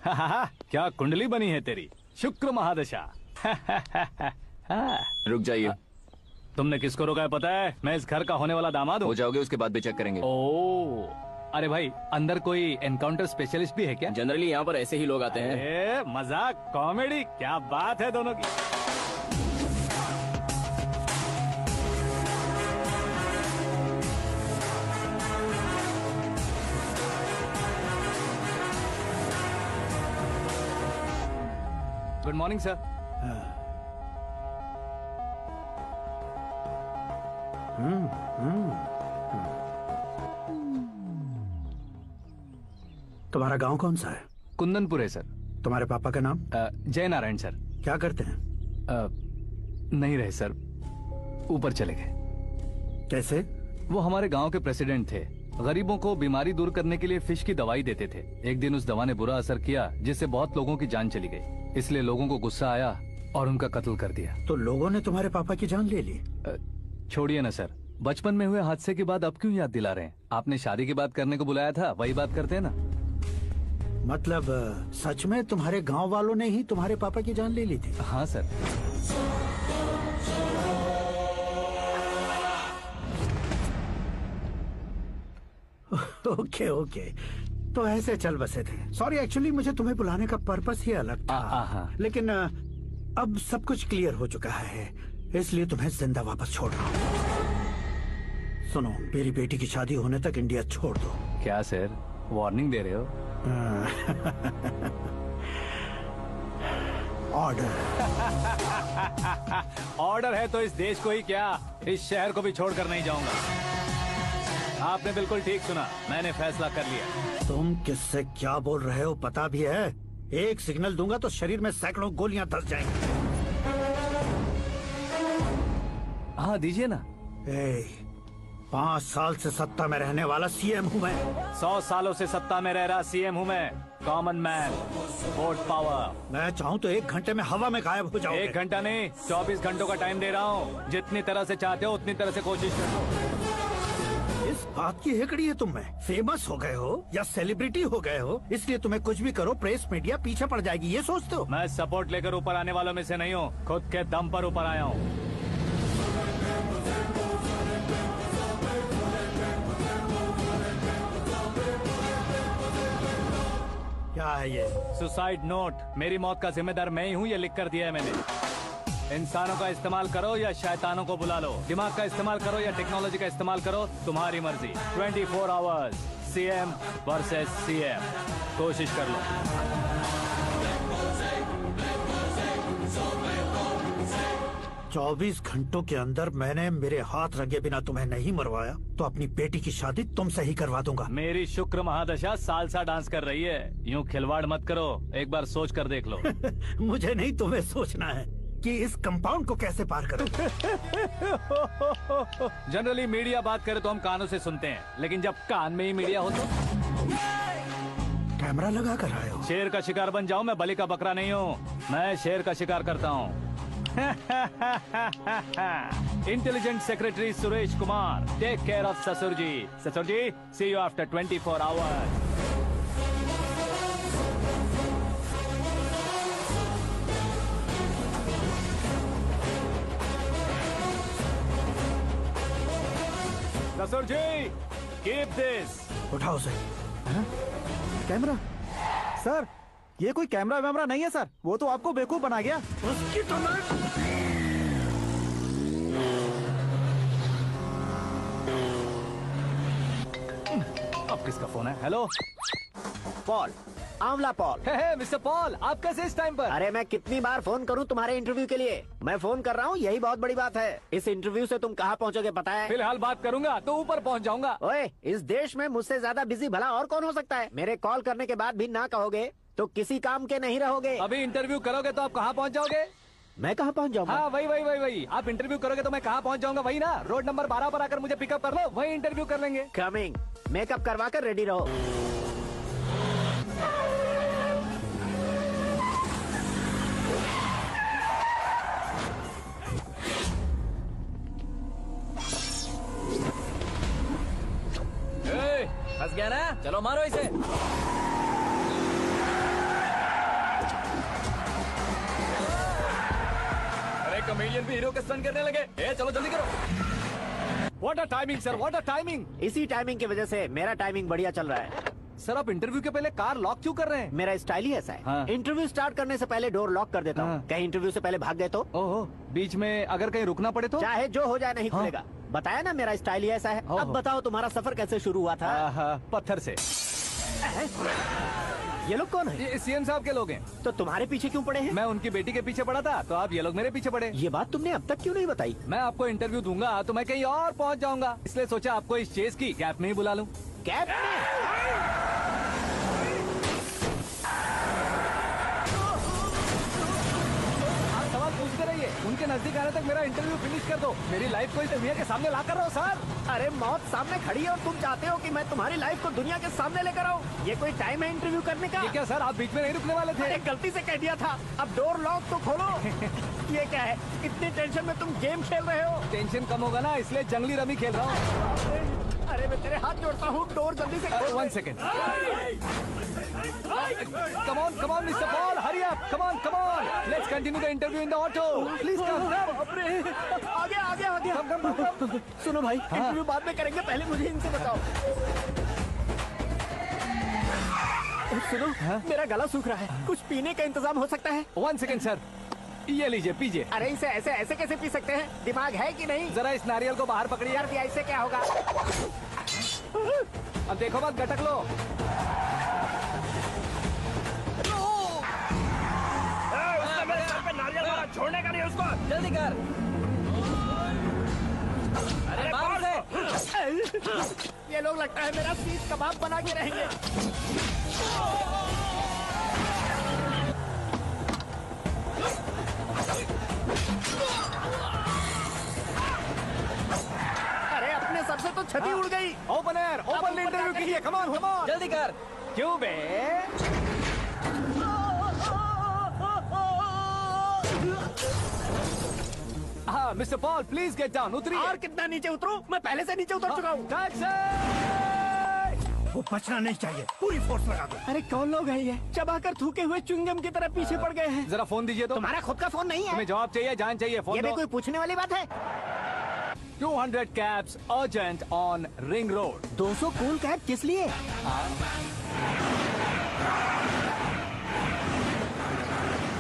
क्या कुंडली बनी है तेरी, शुक्र महादशा। रुक जाइए। तुमने किसको रोका है पता है? मैं इस घर का होने वाला दामाद हूँ। हो जाओगे उसके बाद भी चेक करेंगे। ओ, अरे भाई अंदर कोई एनकाउंटर स्पेशलिस्ट भी है क्या? जनरली यहाँ पर ऐसे ही लोग आते हैं। मजाक कॉमेडी, क्या बात है दोनों की। Good morning sir. तुम्हारा गांव कौन सा है? कुंदनपुर है सर। तुम्हारे पापा का नाम? जय नारायण सर। क्या करते हैं? नहीं रहे सर, ऊपर चले गए। कैसे? वो हमारे गांव के प्रेसिडेंट थे। गरीबों को बीमारी दूर करने के लिए फिश की दवाई देते थे। एक दिन उस दवा ने बुरा असर किया जिससे बहुत लोगों की जान चली गई। इसलिए लोगों को गुस्सा आया और उनका कत्ल कर दिया। तो लोगों ने तुम्हारे पापा की जान ले ली? छोड़िए ना सर, बचपन में हुए हादसे के बाद अब क्यों याद दिला रहे हैं? आपने शादी की बात करने को बुलाया था, वही बात करते हैं ना। मतलब सच में तुम्हारे गांव वालों ने ही तुम्हारे पापा की जान ले ली थी? हाँ सर। ओके ओके, तो ऐसे चल बसे थे। सॉरी, एक्चुअली मुझे तुम्हें बुलाने का पर्पस ही अलग था। लेकिन अब सब कुछ क्लियर हो चुका है, इसलिए तुम्हें जिंदा वापस छोड़ रहा हूँ। सुनो, मेरी बेटी की शादी होने तक इंडिया छोड़ दो। क्या सर, वार्निंग दे रहे हो? ऑर्डर। ऑर्डर है तो इस देश को ही क्या, इस शहर को भी छोड़कर नहीं जाऊंगा। आपने बिल्कुल ठीक सुना, मैंने फैसला कर लिया। तुम किससे क्या बोल रहे हो पता भी है? एक सिग्नल दूंगा तो शरीर में सैकड़ों गोलियां धस जाएंगी। हाँ दीजिए ना। 5 साल से सत्ता में रहने वाला सीएम हूँ मैं। 100 सालों से सत्ता में रह रहा सीएम हूँ मैं। Common man, vote power. मैं चाहूँ तो 1 घंटे में हवा में गायब हो जाऊँ। 1 घंटा नहीं, 24 घंटों का टाइम दे रहा हूँ। जितनी तरह से चाहते हो उतनी तरह से कोशिश करो। इस बात की हेकड़ी है तुम में। फेमस हो गए हो या सेलिब्रिटी हो गए हो, इसलिए तुम्हें कुछ भी करो प्रेस मीडिया पीछे पड़ जाएगी, ये सोचते हो? मैं सपोर्ट लेकर ऊपर आने वालों में से नहीं हूँ, खुद के दम पर ऊपर आया हूँ। क्या है ये? Suicide note. मेरी मौत का जिम्मेदार मैं ही हूँ, ये लिख कर दिया है मैंने। इंसानों का इस्तेमाल करो या शैतानों को बुला लो, दिमाग का इस्तेमाल करो या टेक्नोलॉजी का इस्तेमाल करो, तुम्हारी मर्जी। 24 आवर्स, सीएम वर्सेस सीएम, कोशिश कर लो। चौबीस घंटों के अंदर मैंने मेरे हाथ रंगे बिना तुम्हें नहीं मरवाया तो अपनी बेटी की शादी तुमसे ही करवा दूंगा। मेरी शुक्र महादशा सालसा डांस कर रही है, यूँ खिलवाड़ मत करो, एक बार सोच कर देख लो। मुझे नहीं, तुम्हें सोचना है कि इस कंपाउंड को कैसे पार करो। जनरली मीडिया बात करे तो हम कानों से सुनते हैं, लेकिन जब कान में ही मीडिया हो तो कैमरा लगा कर आए हो। शेर का शिकार बन जाऊं, मैं बलि का बकरा नहीं हूँ, मैं शेर का शिकार करता हूँ। Intelligent secretary Suresh Kumar, take care of ससुर जी। ससुर जी, सी यू आफ्टर 24 आवर्स। ससुर जी, कीप दिस। उठाओ से। कैमरा? सर, ये कोई कैमरा वैमरा नहीं है सर, वो तो आपको बेवकूफ बना गया। उसकी तो मैं... अब किसका फोन है? हेलो पॉल, आंवला पॉल। मिस्टर पॉल, आप कैसे इस टाइम पर? अरे मैं कितनी बार फोन करूं तुम्हारे इंटरव्यू के लिए? मैं फोन कर रहा हूं, यही बहुत बड़ी बात है। इस इंटरव्यू से तुम कहां पहुंचोगे पता है? फिलहाल बात करूंगा तो ऊपर पहुंच जाऊंगा। ओए, इस देश में मुझसे ज्यादा बिजी भला और कौन हो सकता है? मेरे कॉल करने के बाद भी ना कहोगे तो किसी काम के नहीं रहोगे। अभी इंटरव्यू करोगे तो आप कहाँ पहुँच जाओगे? मैं कहाँ पहुँच जाऊंगा? हाँ वही। आप इंटरव्यू करोगे तो मैं कहाँ पहुँच जाऊंगा? वही ना, रोड नंबर 12 पर आकर मुझे पिकअप कर लो, वही इंटरव्यू कर लेंगे। कमिंग। मेकअप करवा कर रेडी रहो। फंस गया ना, चलो मारो इसे। विलियन भी हीरो के स्टंट करने लगे। चलो जल्दी करो। What a timing sir, what a timing. इसी टाइमिंग की वजह से मेरा टाइमिंग बढ़िया चल रहा है। सर आप इंटरव्यू के पहले कार लॉक क्यों कर रहे हैं? मेरा स्टाइल ही ऐसा है। हाँ। इंटरव्यू स्टार्ट करने से पहले डोर लॉक कर देता हूँ। हाँ। कहीं इंटरव्यू से पहले भाग गए तो ओहो, बीच में अगर कहीं रुकना पड़े तो? चाहे जो हो जाए नहीं हाँ। खुलेगा। बताया ना मेरा स्टाइल ही ऐसा है। ओहो। अब बताओ तुम्हारा सफर कैसे शुरू हुआ था? पत्थर से। ये लोग कौन है? ये सीएम साहब के लोग हैं। तो तुम्हारे पीछे क्यों पड़े हैं? मैं उनकी बेटी के पीछे पड़ा था, तो आप ये लोग मेरे पीछे पड़े। ये बात तुमने अब तक क्यों नहीं बताई? मैं आपको इंटरव्यू दूंगा तो मैं कहीं और पहुंच जाऊंगा, इसलिए सोचा आपको इस चेस की कैप में ही बुला लूं। कैब में? आप सवाल पूछते रहिए, उनके नजदीक आने तक मेरा इंटरव्यू फिनिश कर दो। मेरी लाइफ को इस दुनिया के सामने ला कर रहो सर। अरे मौत सामने खड़ी है और तुम चाहते हो कि मैं तुम्हारी लाइफ को दुनिया के सामने लेकर आऊं? ये कोई टाइम है इंटरव्यू करने का? ये क्या सर, आप बीच में नहीं रुकने वाले थे? अरे गलती से कह दिया था। अब डोर लॉक तो खोलो। ये क्या है? इतनी टेंशन में तुम गेम खेल रहे हो? टेंशन कम होगा ना, इसलिए जंगली रमी खेल रहा हूँ। अरे मैं तेरे हाथ जोड़ता हूँ, डोर जल्दी से खोल। 1 second. Come on, Mr. Paul, hurry up. Come on. Let's continue the interview in the auto. Please come. आगे। सुनो भाई, इंटरव्यू बाद में करेंगे, पहले मुझे इनसे बताओ। सुनो, मेरा गला सूख रहा है, कुछ पीने का इंतजाम हो सकता है? 1 सेकेंड सर, ये लीजिए पीजिए। अरे इसे ऐसे कैसे पी सकते हैं? दिमाग है कि नहीं? जरा इस नारियल को बाहर पकड़िए। यार दिया, इससे क्या होगा? अब देखो मत, गटक लो। छोड़ने का नहीं उसको, जल्दी कर। अरे बाहर से। ये लोग लगता है मेरा सीख कबाब बना के रहेंगे। अरे अपने सबसे तो छठी उड़ गई। ओपन एयर, ओपन इंटरव्यू कीजिए। कम ऑन, जल्दी कर। क्यों बे? हाँ mister Paul, please get down. उतरिए। और कितना नीचे उतरूं? मैं पहले से नीचे उतर चुका हूँ। टैक्सी! वो बचना नहीं चाहिए, पूरी फोर्स लगा दो। अरे कौन लोग हैं ये? चबाकर थूके हुए च्युइंगम की तरह पीछे पड़ गए हैं। जरा फोन दीजिए तो। तुम्हारा खुद का फोन नहीं है? तुम्हें जवाब चाहिए, जान चाहिए, फोन ये भी दो। कोई पूछने वाली बात है? 200 cabs urgent on Ring Road. 200 cool cab किस लिए?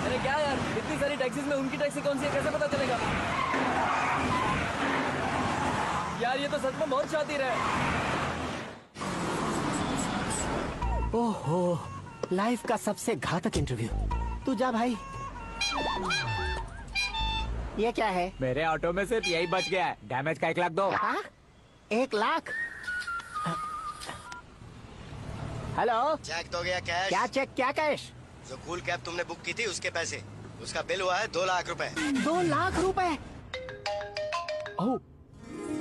अरे क्या यार, इतनी सारी टैक्सीज में उनकी टैक्सी कौन सी है, कैसे पता चलेगा? यार ये तो सच में बहुत शातिर है। ओहो, लाइफ का सबसे घातक इंटरव्यू। तू जा भाई। ये क्या है? मेरे ऑटो में सिर्फ यही बच गया है। डैमेज का 1 लाख दो। 1 लाख? हेलो, चेक तो गया कैश। क्या चेक, क्या कैश? जो कूल कैब तुमने बुक की थी उसके पैसे, उसका बिल हुआ है 2 लाख रुपए। 2 लाख रुपए? ओह,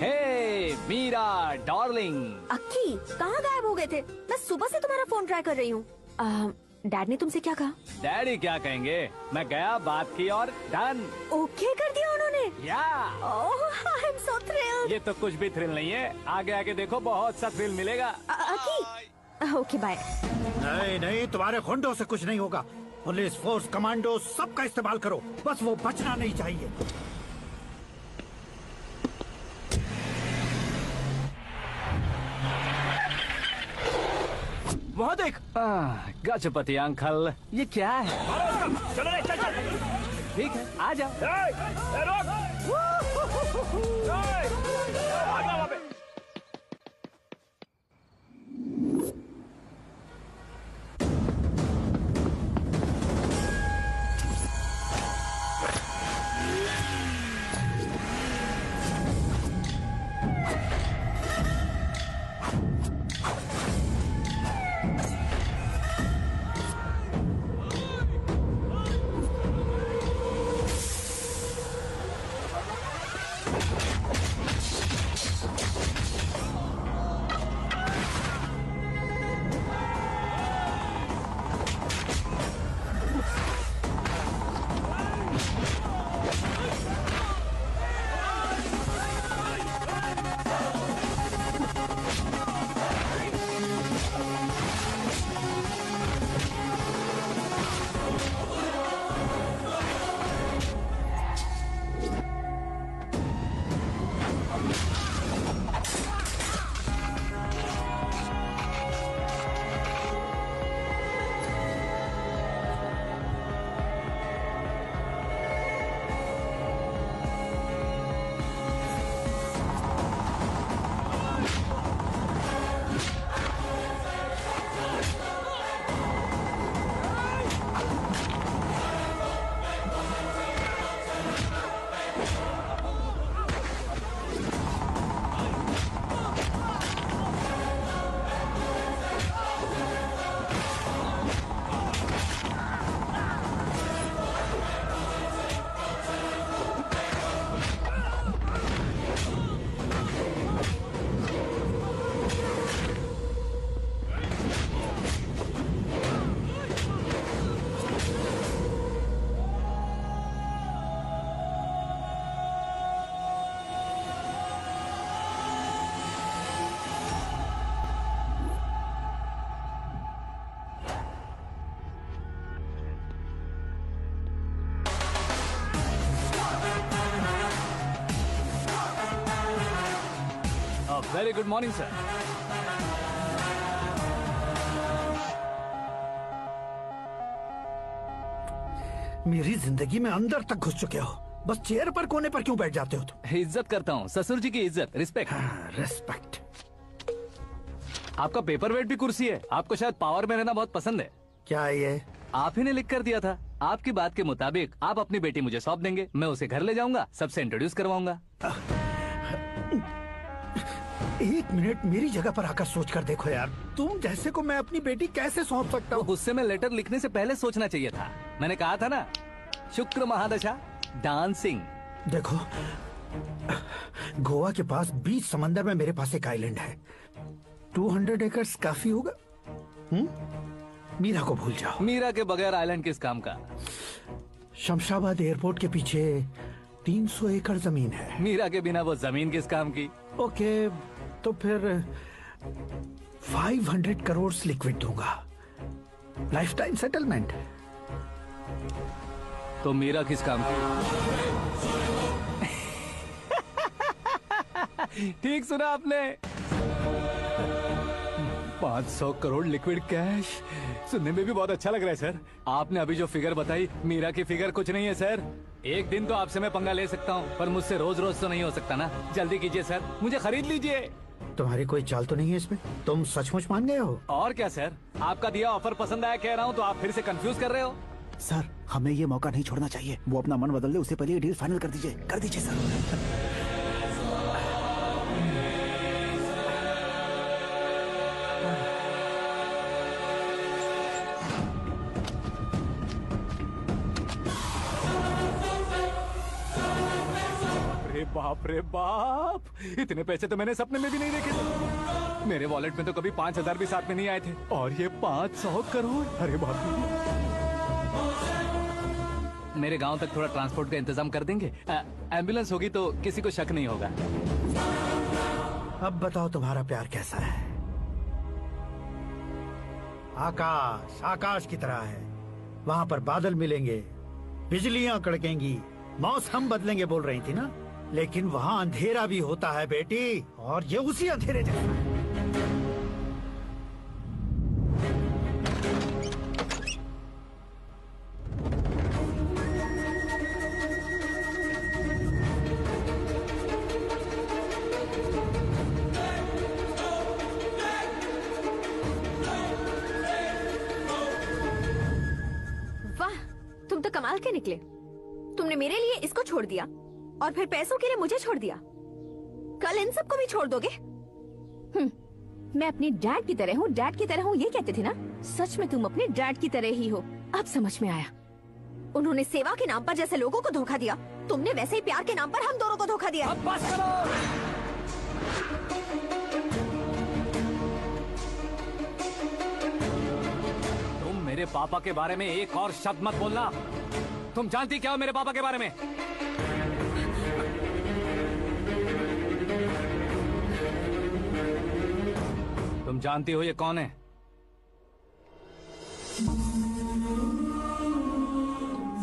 हे मीरा डार्लिंग। अक्की, कहाँ गायब हो गए थे? मैं सुबह से तुम्हारा फोन ट्राई कर रही हूँ। डैड ने तुमसे क्या कहा? डैडी क्या कहेंगे, मैं गया, बात की और डन। ओके कर दिया उन्होंने? या ओह, आई एम सो थ्रिल्ड। ये तो कुछ भी थ्रिल नहीं है, आगे आगे देखो बहुत सा थ्रिल मिलेगा। अक्की, ओके बाय। नहीं, तुम्हारे गुंडों से कुछ नहीं होगा। पुलिस फोर्स, कमांडो, सबका इस्तेमाल करो, बस वो बचना नहीं चाहिए। वहाँ देख। गजपति अंकल, ये क्या है? चलो रे, चल चल। ठीक है, आ जाओ। वहाँ पे। Very good morning sir. मेरी जिंदगी में अंदर तक घुस चुके हो, बस चेयर पर कोने पर क्यों बैठ जाते हो तुम? इज्जत करता हूँ, ससुर जी की इज्जत, रिस्पेक्ट। रेस्पेक्ट। आपका पेपर वेट भी कुर्सी है। आपको शायद पावर में रहना बहुत पसंद है। क्या ये? आप ही ने लिख कर दिया था। आपकी बात के मुताबिक आप अपनी बेटी मुझे सौंप देंगे, मैं उसे घर ले जाऊंगा, सबसे इंट्रोड्यूस करवाऊंगा। एक मिनट मेरी जगह पर आकर सोच कर देखो यार, तुम जैसे को मैं अपनी बेटी कैसे सौंप सकता हूँ? गुस्से में लेटर लिखने से पहले सोचना चाहिए था। मैंने कहा था ना, शुक्र महादशा डांसिंग। देखो, गोवा के पास बीच समंदर में मेरे पास एक आइलैंड है। 200 एकर्स काफी होगा। मीरा को भूल जाओ। मीरा के बगैर आइलैंड किस काम का? शमशाबाद एयरपोर्ट के पीछे 300 एकड़ जमीन है। मीरा के बिना वो जमीन किस काम की? ओके, तो फिर 500 करोड़ लिक्विड दूंगा, लाइफ टाइम सेटलमेंट। तो मीरा किस काम की? ठीक सुना आपने, 500 करोड़ लिक्विड कैश। सुनने में भी बहुत अच्छा लग रहा है सर। आपने अभी जो फिगर बताई, मीरा की फिगर कुछ नहीं है सर। एक दिन तो आपसे मैं पंगा ले सकता हूँ, पर मुझसे रोज रोज तो नहीं हो सकता ना। जल्दी कीजिए सर, मुझे खरीद लीजिए। तुम्हारी कोई चाल तो नहीं है इसमें? तुम सचमुच मान गए हो? और क्या सर, आपका दिया ऑफर पसंद आया कह रहा हूँ, तो आप फिर से कंफ्यूज कर रहे हो। सर, हमें ये मौका नहीं छोड़ना चाहिए। वो अपना मन बदल दे, उससे पहले ये डील फाइनल कर दीजिए। कर दीजिए सर। बाप रे बाप, इतने पैसे तो मैंने सपने में भी नहीं देखे थे। मेरे वॉलेट में तो कभी 5,000 भी साथ में नहीं आए थे, और ये 500 करोड़। अरे बाप रे। मेरे गांव तक थोड़ा ट्रांसपोर्ट का इंतजाम कर देंगे? एम्बुलेंस होगी तो किसी को शक नहीं होगा। अब बताओ तुम्हारा प्यार कैसा है? आकाश आकाश की तरह है, वहाँ पर बादल मिलेंगे, बिजलियां कड़केंगी, मौसम बदलेंगे बोल रही थी ना। लेकिन वहाँ अंधेरा भी होता है बेटी, और ये उसी अंधेरे जैसा है। वाह, तुम तो कमाल के निकले। तुमने मेरे लिए इसको छोड़ दिया और फिर पैसों के लिए मुझे छोड़ दिया। कल इन सबको भी छोड़ दोगे? मैं अपनी डैड की तरह हूँ, डैड की तरह हूँ, ये कहते थे ना। सच में तुम अपने डैड की तरह ही हो। अब समझ में आया। उन्होंने सेवा के नाम पर जैसे लोगों को धोखा दिया, तुमने वैसे ही प्यार के नाम पर हम दोनों को धोखा दिया। अब बस करो। तुम मेरे पापा के बारे में एक और शब्द मत बोलना। तुम जानती क्या हो मेरे पापा के बारे में? तुम जानती हो ये कौन है?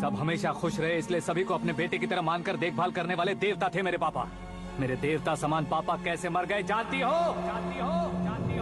सब हमेशा खुश रहे, इसलिए सभी को अपने बेटे की तरह मानकर देखभाल करने वाले देवता थे मेरे पापा। मेरे देवता समान पापा कैसे मर गए जानती हो? जानती हो? जानती हो?